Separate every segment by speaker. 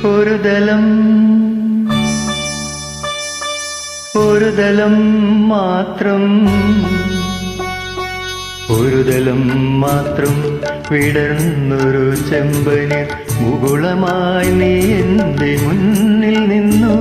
Speaker 1: ഒരു ദലം മാത്രം വിടർന്നൊരു ചെമ്പന് മുകുളമായി നീ എൻ്റെ മുന്നിൽ നിന്നു.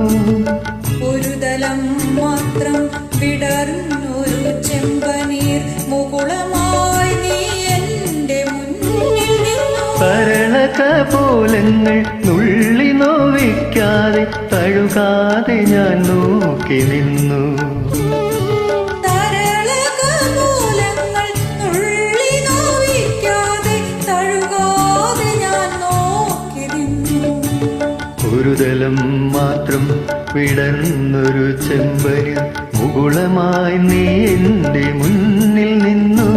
Speaker 2: ഒരു ദലം മാത്രം വിടർന്നൊരു ചെമ്പനീർ മുകുളമായി നീ എൻ്റെ മുന്നിൽ നിന്നു.
Speaker 1: കരളകപോലങ്ങൾ നുള്ളി നോവിക്കാതെ തഴുകാതെ ഞാൻ നോക്കി നിന്നു. ഒരു ദലം മാത്രം വിടർന്നൊരു ചെമ്പന് മുകുളമായി നീ എൻ്റെ മുന്നിൽ നിന്നു.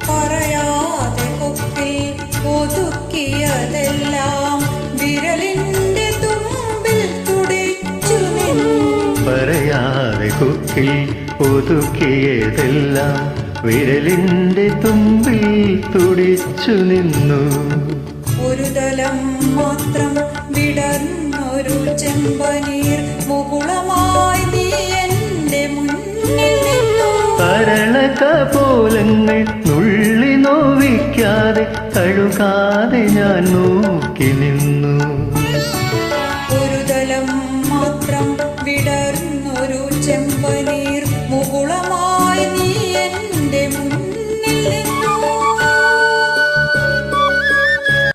Speaker 2: പറയാതെ കൊക്കിൽ ഒതുക്കിയതെല്ലാം വിരലിന്റെ തുമ്പിൽ തുടിച്ചു നിന്നു.
Speaker 1: പറയാതെ കൊക്കിൽ ഒതുക്കിയതെല്ലാം വിരലിന്റെ തുമ്പിൽ തുടിച്ചു നിന്നു.
Speaker 2: ഒരു ദലം മാത്രം വിടർന്നൊരു ചെമ്പനീർ മുകുളമായി നീ എൻ്റെ മുന്നിൽ നിന്നു.
Speaker 1: കരളകപോലങ്ങൾ നുള്ളി നോവിക്കാതെ തഴുകാതെ ഞാൻ നോക്കി നിന്നു.
Speaker 2: ഒരു ദലം മാത്രം വിടർന്നൊരു ചെമ്പനീർ